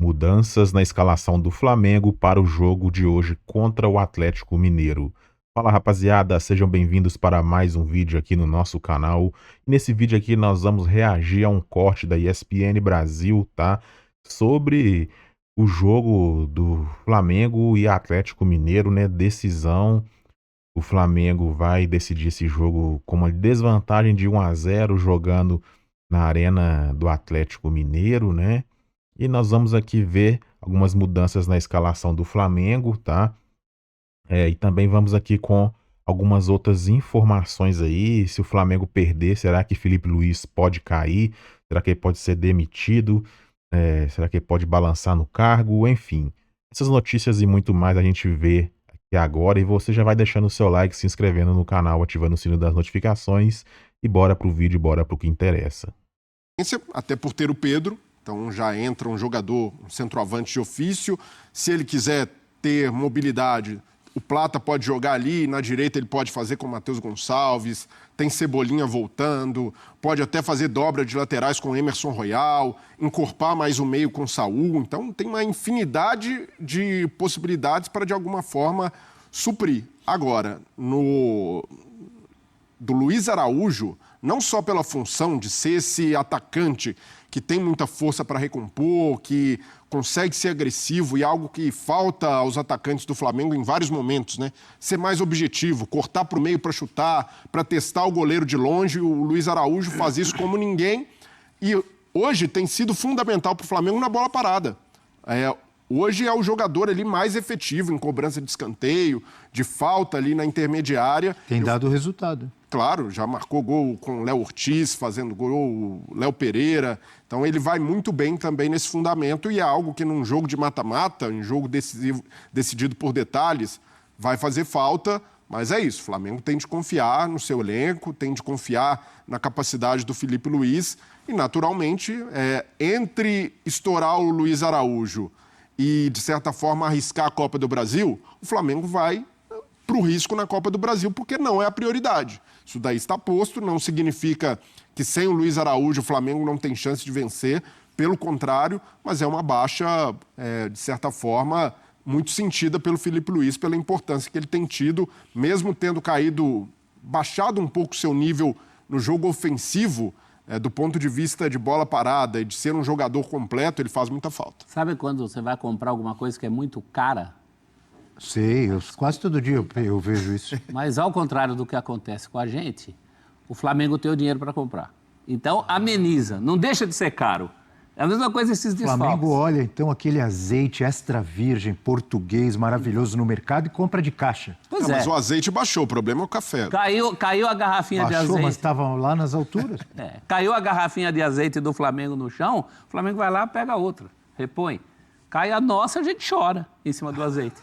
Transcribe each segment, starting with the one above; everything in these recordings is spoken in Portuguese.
Mudanças na escalação do Flamengo para o jogo de hoje contra o Atlético Mineiro. Fala rapaziada, sejam bem-vindos para mais um vídeo aqui no nosso canal. Nesse vídeo aqui nós vamos reagir a um corte da ESPN Brasil, tá? Sobre o jogo do Flamengo e Atlético Mineiro, né? Decisão. O Flamengo vai decidir esse jogo com uma desvantagem de 1-0 jogando na arena do Atlético Mineiro, né? E nós vamos aqui ver algumas mudanças na escalação do Flamengo, tá? E também vamos aqui com algumas outras informações aí. Se o Flamengo perder, será que Filipe Luís pode cair? Será que ele pode ser demitido? Será que ele pode balançar no cargo? Enfim, essas notícias e muito mais a gente vê aqui agora. E você já vai deixando o seu like, se inscrevendo no canal, ativando o sino das notificações. E bora pro vídeo, bora pro que interessa. Até por ter o Pedro. Então já entra um jogador, um centroavante de ofício. Se ele quiser ter mobilidade, o Plata pode jogar ali, na direita ele pode fazer com o Matheus Gonçalves, tem Cebolinha voltando, pode até fazer dobra de laterais com Emerson Royal, encorpar mais o meio com Saúl. Então tem uma infinidade de possibilidades para, de alguma forma, suprir. Agora, do Luiz Araújo, não só pela função de ser esse atacante que tem muita força para recompor, que consegue ser agressivo e algo que falta aos atacantes do Flamengo em vários momentos, né? Ser mais objetivo, cortar para o meio para chutar, para testar o goleiro de longe. O Luiz Araújo faz isso como ninguém e hoje tem sido fundamental para o Flamengo na bola parada. Hoje é o jogador ali mais efetivo em cobrança de escanteio, de falta ali na intermediária. Tem dado resultado. Claro, já marcou gol com o Léo Ortiz, fazendo gol, o Léo Pereira. Então ele vai muito bem também nesse fundamento e é algo que num jogo de mata-mata, em jogo decidido por detalhes, vai fazer falta. Mas é isso, o Flamengo tem de confiar no seu elenco, tem de confiar na capacidade do Filipe Luís e, naturalmente, entre estourar o Luiz Araújo e, de certa forma, arriscar a Copa do Brasil, o Flamengo vai para o risco na Copa do Brasil, porque não é a prioridade. Isso daí está posto, não significa que sem o Luiz Araújo o Flamengo não tem chance de vencer, pelo contrário, mas é uma baixa, de certa forma, muito sentida pelo Filipe Luís, pela importância que ele tem tido, mesmo tendo baixado um pouco seu nível no jogo ofensivo, do ponto de vista de bola parada e de ser um jogador completo, ele faz muita falta. Sabe quando você vai comprar alguma coisa que é muito cara? Sei, quase todo dia eu vejo isso. Mas ao contrário do que acontece com a gente, o Flamengo tem o dinheiro para comprar. Então ameniza, não deixa de ser caro. É a mesma coisa esses desfalques. O Flamengo olha então aquele azeite extra virgem português maravilhoso no mercado e compra de caixa. Pois Mas o azeite baixou, o problema é o café. Caiu a garrafinha de azeite. Mas estavam lá nas alturas. Caiu a garrafinha de azeite do Flamengo no chão, o Flamengo vai lá, pega outra, repõe. Cai a nossa, a gente chora em cima do azeite.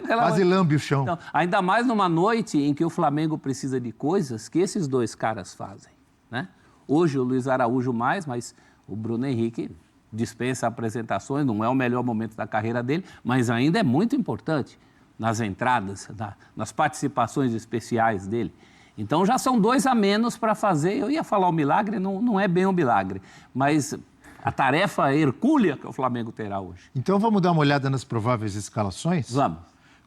Quase lambe o chão. Então, ainda mais numa noite em que o Flamengo precisa de coisas que esses dois caras fazem, né? Hoje o Luiz Araújo mais, mas o Bruno Henrique dispensa apresentações, não é o melhor momento da carreira dele, mas ainda é muito importante nas entradas, nas participações especiais dele. Então já são dois a menos para fazer. Eu ia falar o milagre, não é bem um milagre, mas a tarefa hercúlea que o Flamengo terá hoje. Então vamos dar uma olhada nas prováveis escalações? Vamos.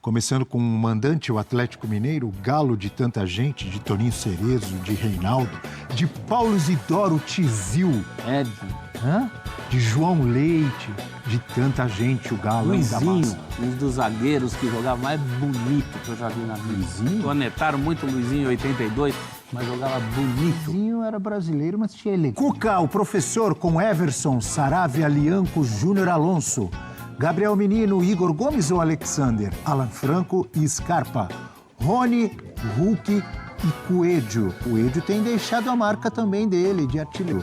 Começando com o mandante, o Atlético Mineiro, o galo de tanta gente, de Toninho Cerezo, de Reinaldo, de Paulo Isidoro Tizil, de João Leite, de tanta gente, o galo. Luizinho, um dos zagueiros que jogava mais bonito que eu já vi na vida. Luizinho? Conectaram muito o Luizinho em 82, mas jogava bonito. Luizinho era brasileiro, mas tinha ele. Cuca, o professor, com Everson, Saravia, Lianco, Júnior Alonso. Gabriel Menino, Igor Gomes ou Alexander, Alan Franco e Scarpa, Rony, Hulk e Coelho. Coelho tem deixado a marca também dele de artilheiro.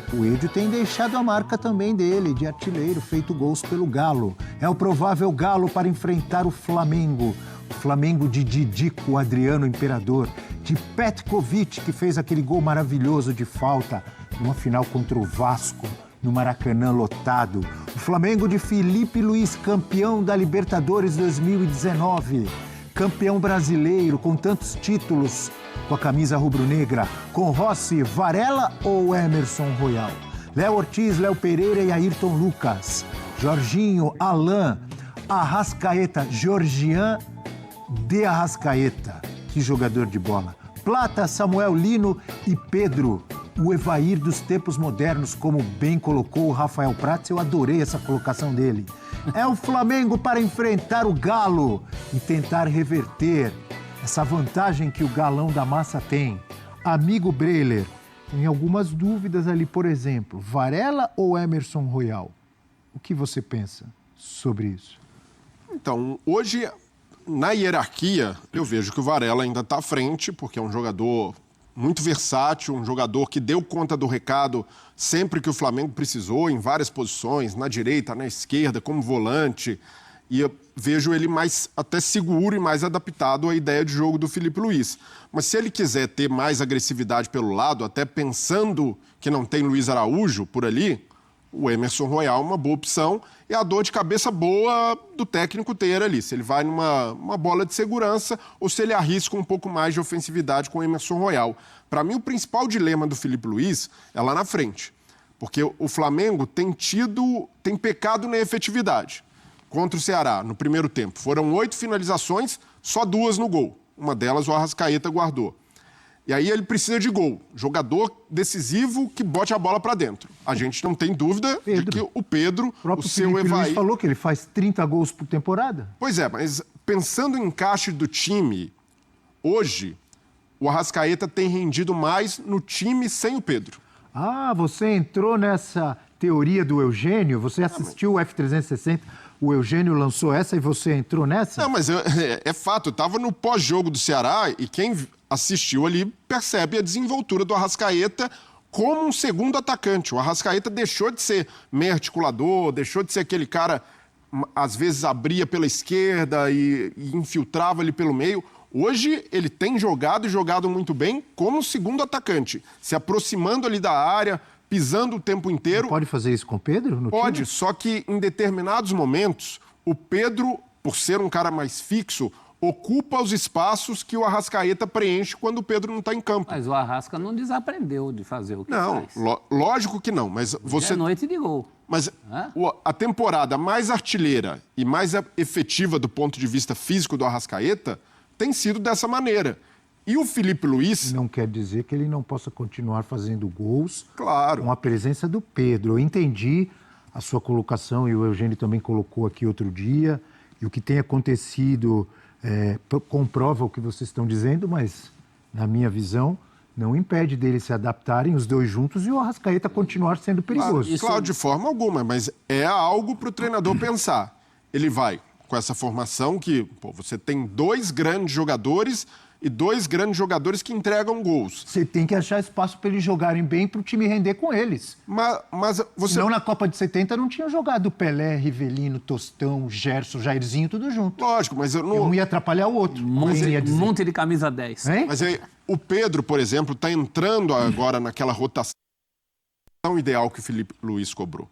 Feito gols pelo Galo. É o provável Galo para enfrentar o Flamengo. O Flamengo de Didico, Adriano Imperador, de Petkovic, que fez aquele gol maravilhoso de falta numa final contra o Vasco, no Maracanã lotado. O Flamengo de Filipe Luís, campeão da Libertadores 2019. Campeão brasileiro com tantos títulos com a camisa rubro-negra. Com Rossi, Varela ou Emerson Royal? Léo Ortiz, Léo Pereira e Ayrton Lucas. Jorginho, Alain, Arrascaeta, Georgian de Arrascaeta. Que jogador de bola. Plata, Samuel Lino e Pedro, o Evair dos tempos modernos, como bem colocou o Rafael Prats. Eu adorei essa colocação dele. É o Flamengo para enfrentar o Galo e tentar reverter essa vantagem que o galão da massa tem. Amigo Breiler, tem algumas dúvidas ali, por exemplo, Varela ou Emerson Royal? O que você pensa sobre isso? Então, hoje, na hierarquia, eu vejo que o Varela ainda está à frente, porque é um jogador muito versátil, um jogador que deu conta do recado sempre que o Flamengo precisou, em várias posições, na direita, na esquerda, como volante. E eu vejo ele mais até seguro e mais adaptado à ideia de jogo do Filipe Luís. Mas se ele quiser ter mais agressividade pelo lado, até pensando que não tem Luiz Araújo por ali, o Emerson Royal é uma boa opção e a dor de cabeça boa do técnico ter ali. Se ele vai numa bola de segurança ou se ele arrisca um pouco mais de ofensividade com o Emerson Royal. Para mim, o principal dilema do Filipe Luís é lá na frente. Porque o Flamengo tem pecado na efetividade. Contra o Ceará, no primeiro tempo, foram 8 finalizações, só 2 no gol. Uma delas o Arrascaeta guardou. E aí ele precisa de gol. Jogador decisivo que bote a bola para dentro. A gente não tem dúvida de que o Pedro, o seu Filipe Evair... Luís falou que ele faz 30 gols por temporada. Pois é, mas pensando em encaixe do time, hoje, o Arrascaeta tem rendido mais no time sem o Pedro. Ah, você entrou nessa teoria do Eugênio? Você assistiu o F360, o Eugênio lançou essa e você entrou nessa? Não, mas é fato, eu estava no pós-jogo do Ceará e quem assistiu ali percebe a desenvoltura do Arrascaeta como um segundo atacante. O Arrascaeta deixou de ser meio articulador, deixou de ser aquele cara, às vezes abria pela esquerda e infiltrava ali pelo meio. Hoje ele tem jogado e jogado muito bem como segundo atacante, se aproximando ali da área, pisando o tempo inteiro. Pode fazer isso com o Pedro? No Pode, time? só que em determinados momentos, o Pedro, por ser um cara mais fixo, ocupa os espaços que o Arrascaeta preenche quando o Pedro não está em campo. Mas o Arrasca não desaprendeu de fazer o que faz. Não, lógico que não, mas você... É noite de gol. Mas a temporada mais artilheira e mais efetiva do ponto de vista físico do Arrascaeta tem sido dessa maneira. E o Filipe Luís... Não quer dizer que ele não possa continuar fazendo gols, claro, com a presença do Pedro. Eu entendi a sua colocação e o Eugênio também colocou aqui outro dia. E o que tem acontecido comprova o que vocês estão dizendo, mas, na minha visão, não impede deles se adaptarem os dois juntos e o Arrascaeta continuar sendo perigoso. Claro, de forma alguma, mas é algo para o treinador pensar. Ele vai com essa formação que você tem 2 grandes jogadores e 2 grandes jogadores que entregam gols. Você tem que achar espaço para eles jogarem bem para o time render com eles. Mas você... Senão, na Copa de 70 não tinha jogado Pelé, Rivelino, Tostão, Gerson, Jairzinho, tudo junto. Lógico, mas eu não... Um ia atrapalhar o outro. Monte de camisa 10. Hein? Mas aí, o Pedro, por exemplo, está entrando agora naquela rotação ideal que o Filipe Luís cobrou.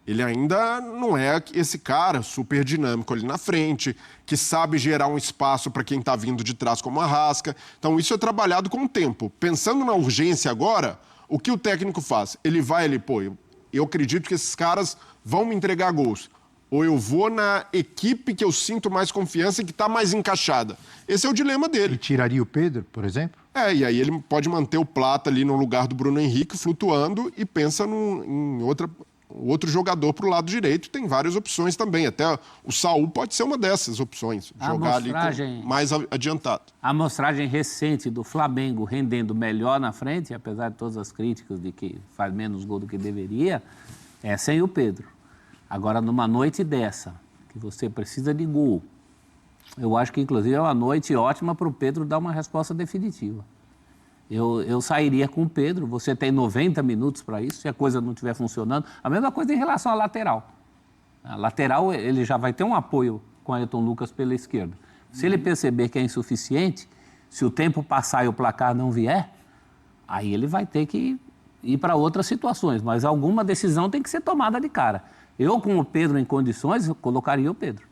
Ele ainda não é esse cara super dinâmico ali na frente, que sabe gerar um espaço para quem está vindo de trás como a Arrasca. Então isso é trabalhado com o tempo. Pensando na urgência agora, o que o técnico faz? Ele vai ali, eu acredito que esses caras vão me entregar gols. Ou eu vou na equipe que eu sinto mais confiança e que está mais encaixada. Esse é o dilema dele. Ele tiraria o Pedro, por exemplo? E aí ele pode manter o Plata ali no lugar do Bruno Henrique, flutuando, e pensa em outro jogador para o lado direito. Tem várias opções também. Até o Saul pode ser uma dessas opções. Jogar ali mais adiantado. A amostragem recente do Flamengo rendendo melhor na frente, apesar de todas as críticas de que faz menos gol do que deveria, é sem o Pedro. Agora, numa noite dessa, que você precisa de gol, eu acho que, inclusive, é uma noite ótima para o Pedro dar uma resposta definitiva. Eu sairia com o Pedro, você tem 90 minutos para isso, se a coisa não estiver funcionando. A mesma coisa em relação à lateral. A lateral, ele já vai ter um apoio com o Ayrton Lucas pela esquerda. Se ele perceber que é insuficiente, se o tempo passar e o placar não vier, aí ele vai ter que ir para outras situações. Mas alguma decisão tem que ser tomada de cara. Eu, com o Pedro em condições, eu colocaria o Pedro.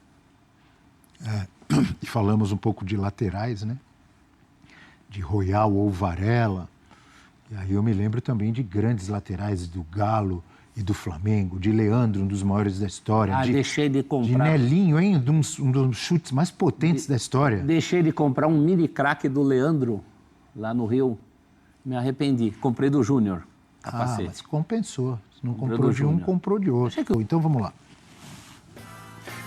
E falamos um pouco de laterais, né? De Royal ou Varela. E aí eu me lembro também de grandes laterais do Galo e do Flamengo, de Leandro, um dos maiores da história. Deixei de De comprar. Nelinho, hein? Um dos chutes mais potentes da história. Deixei de comprar um mini craque do Leandro, lá no Rio. Me arrependi. Comprei do Júnior. Capacete. Mas compensou. Se não Comprou comprou do de um, Júnior. comprou de outro. Então vamos lá.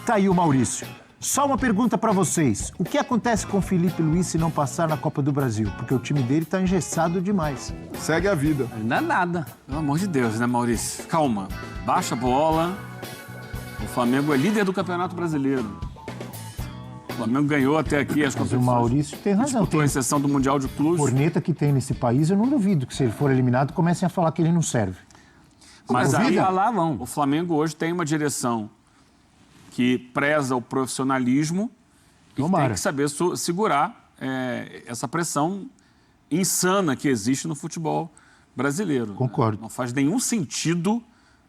Tá aí o Maurício. Só uma pergunta para vocês. O que acontece com o Felipe Luiz se não passar na Copa do Brasil? Porque o time dele tá engessado demais. Segue a vida. Não é nada. Pelo amor de Deus, né, Maurício? Calma. Baixa a bola. O Flamengo é líder do Campeonato Brasileiro. O Flamengo ganhou até aqui as Mas o competições. Maurício tem razão. Disputou a exceção do Mundial de Clubes. Corneta que tem nesse país, eu não duvido que se ele for eliminado, comecem a falar que ele não serve. Mas Mas aí, lá vão. o Flamengo hoje tem uma direção que preza o profissionalismo e que Tomara. tem que saber segurar essa pressão insana que existe no futebol brasileiro. Concordo. Não faz nenhum sentido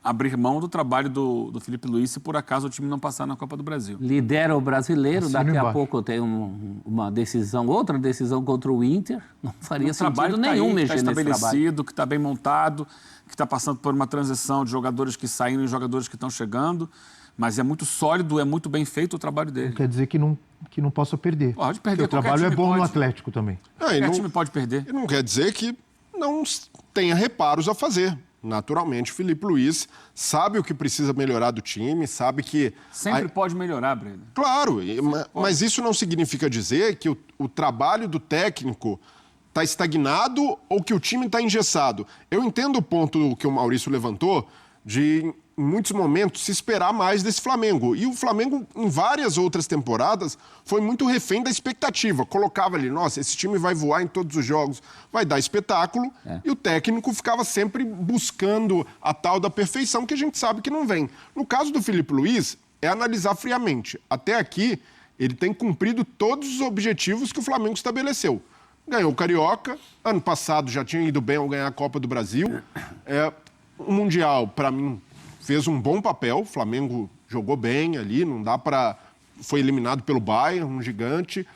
abrir mão do trabalho do Felipe Luiz se por acaso o time não passar na Copa do Brasil. Lidera o brasileiro, Assina daqui a embaixo. pouco tem uma decisão, outra decisão contra o Inter. Não faria Um trabalho sentido que tá nenhum aí, que mexer está nesse trabalho. estabelecido, que está bem montado, que está passando por uma transição de jogadores que saíram e jogadores que estão chegando, mas é muito sólido, é muito bem feito o trabalho dele. Não quer dizer que não possa perder. Pode perder, Porque o qualquer trabalho é time bom no pode. Atlético também. Ah, e Qualquer não, time pode perder. e não quer dizer que não tenha reparos a fazer. Naturalmente, o Felipe Luiz sabe o que precisa melhorar do time, sabe que... Sempre pode melhorar, Breno. Claro, mas isso não significa dizer que o trabalho do técnico está estagnado ou que o time está engessado. Eu entendo o ponto que o Maurício levantou de, em muitos momentos, se esperar mais desse Flamengo. E o Flamengo, em várias outras temporadas, foi muito refém da expectativa. Colocava ali, nossa, esse time vai voar em todos os jogos, vai dar espetáculo. E o técnico ficava sempre buscando a tal da perfeição que a gente sabe que não vem. No caso do Felipe Luiz, é analisar friamente. Até aqui, ele tem cumprido todos os objetivos que o Flamengo estabeleceu. Ganhou o Carioca, ano passado já tinha ido bem ao ganhar a Copa do Brasil. O Mundial, para mim, fez um bom papel. O Flamengo jogou bem ali, não dá para... Foi eliminado pelo Bayern, um gigante.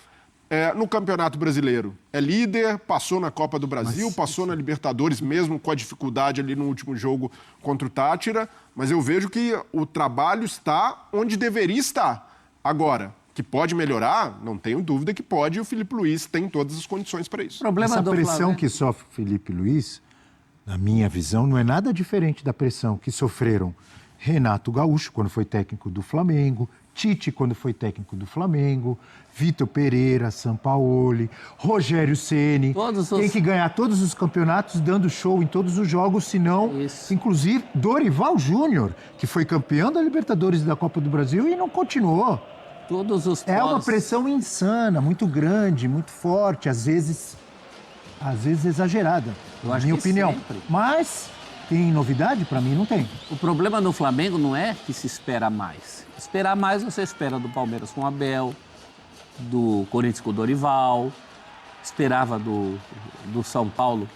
No Campeonato Brasileiro, é líder, passou na Copa do Brasil, passou na Libertadores, mesmo com a dificuldade ali no último jogo contra o Tátira. Mas eu vejo que o trabalho está onde deveria estar. Agora, que pode melhorar, não tenho dúvida que pode, e o Felipe Luiz tem todas as condições para isso. O problema Essa do pressão Flamengo... que sofre o Felipe Luiz, na minha visão, não é nada diferente da pressão que sofreram Renato Gaúcho, quando foi técnico do Flamengo, Tite, quando foi técnico do Flamengo, Vitor Pereira, Sampaoli, Rogério Ceni. Tem que ganhar todos os campeonatos, dando show em todos os jogos, senão, inclusive, Dorival Júnior, que foi campeão da Libertadores e da Copa do Brasil e não continuou. Todos os É uma pressão insana, muito grande, muito forte, às vezes exagerada, na minha opinião. Sempre. Mas tem novidade? Para mim não tem. O problema no Flamengo não é que se espera mais. Esperar mais você espera do Palmeiras com o Abel, do Corinthians com o Dorival, esperava do São Paulo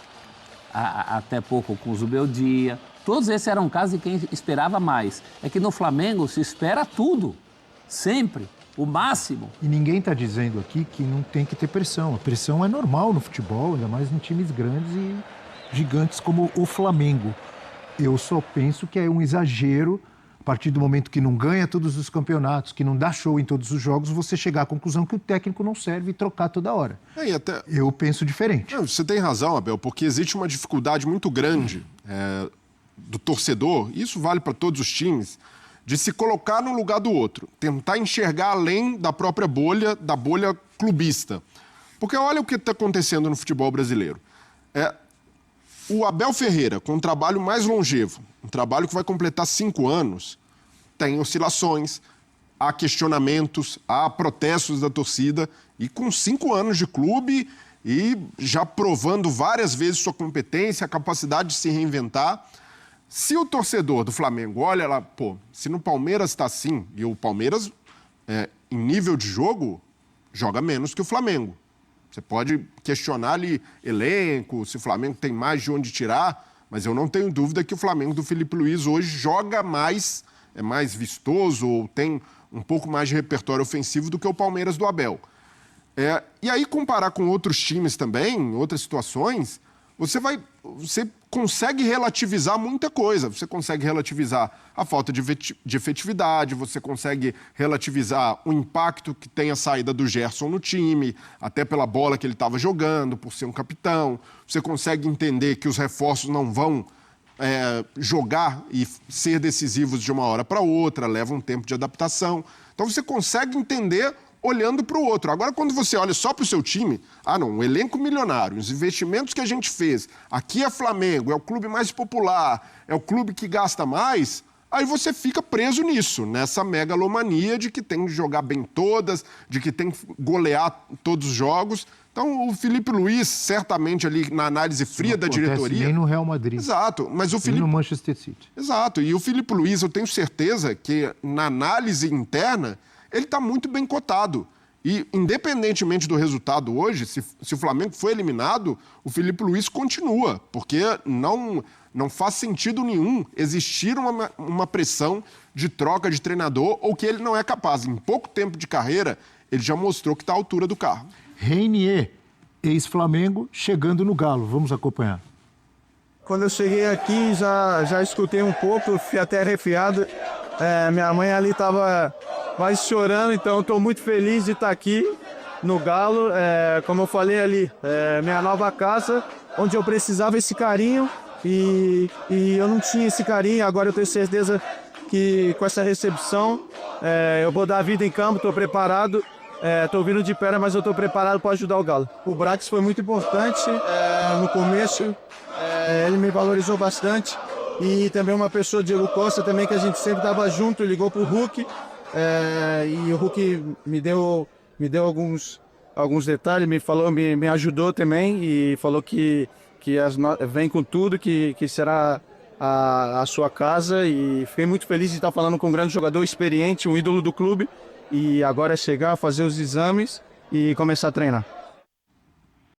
até pouco com o Zubeldia. Todos esses eram casos de quem esperava mais. É que no Flamengo se espera tudo, sempre, o máximo. E ninguém está dizendo aqui que não tem que ter pressão. A pressão é normal no futebol, ainda mais em times grandes e gigantes como o Flamengo. Eu só penso que é um exagero, a partir do momento que não ganha todos os campeonatos, que não dá show em todos os jogos, você chegar à conclusão que o técnico não serve e trocar toda hora. Eu penso diferente. Não, você tem razão, Abel, porque existe uma dificuldade muito grande do torcedor, e isso vale para todos os times, de se colocar no lugar do outro, tentar enxergar além da própria bolha, da bolha clubista. Porque olha o que está acontecendo no futebol brasileiro. O Abel Ferreira, com um trabalho mais longevo, um trabalho que vai completar 5 anos, tem oscilações, há questionamentos, há protestos da torcida, e com 5 anos de clube e já provando várias vezes sua competência, a capacidade de se reinventar. Se o torcedor do Flamengo olha lá, se no Palmeiras está assim, e o Palmeiras, em nível de jogo, joga menos que o Flamengo. Você pode questionar ali elenco, se o Flamengo tem mais de onde tirar, mas eu não tenho dúvida que o Flamengo do Felipe Luiz hoje joga mais, é mais vistoso ou tem um pouco mais de repertório ofensivo do que o Palmeiras do Abel. E aí comparar com outros times também, outras situações, você consegue relativizar muita coisa. Você consegue relativizar a falta de efetividade, você consegue relativizar o impacto que tem a saída do Gerson no time, até pela bola que ele estava jogando, por ser um capitão. Você consegue entender que os reforços não vão jogar e ser decisivos de uma hora para outra, leva um tempo de adaptação. Então você consegue entender olhando para o outro. Agora, quando você olha só para o seu time, um elenco milionário, os investimentos que a gente fez, aqui é Flamengo, é o clube mais popular, é o clube que gasta mais, aí você fica preso nisso, nessa megalomania de que tem que jogar bem todas, de que tem que golear todos os jogos. Então, o Felipe Luiz, certamente ali na análise fria da diretoria... nem no Real Madrid. Exato. Mas o Felipe... Nem no Manchester City. Exato. E o Felipe Luiz, eu tenho certeza que na análise interna, ele está muito bem cotado. E, independentemente do resultado hoje, se o Flamengo for eliminado, o Felipe Luiz continua, porque não faz sentido nenhum existir uma pressão de troca de treinador ou que ele não é capaz. Em pouco tempo de carreira, ele já mostrou que está à altura do carro. Reinier, ex-Flamengo, chegando no Galo. Vamos acompanhar. Quando eu cheguei aqui, já escutei um pouco, fiquei até arrepiado. Minha mãe ali estava quase chorando, então estou muito feliz de estar aqui no Galo. Como eu falei ali, minha nova casa, onde eu precisava esse carinho e eu não tinha esse carinho. Agora eu tenho certeza que com essa recepção eu vou dar a vida em campo, estou preparado. Estou vindo de perna, mas eu estou preparado para ajudar o Galo. O Brax foi muito importante no começo, ele me valorizou bastante. E também uma pessoa, Diego Costa, também, que a gente sempre estava junto, ligou para o Hulk. E o Hulk me deu alguns detalhes, me ajudou também e falou que vem com tudo, que será a sua casa. E fiquei muito feliz de estar falando com um grande jogador experiente, um ídolo do clube. E agora é chegar, fazer os exames e começar a treinar.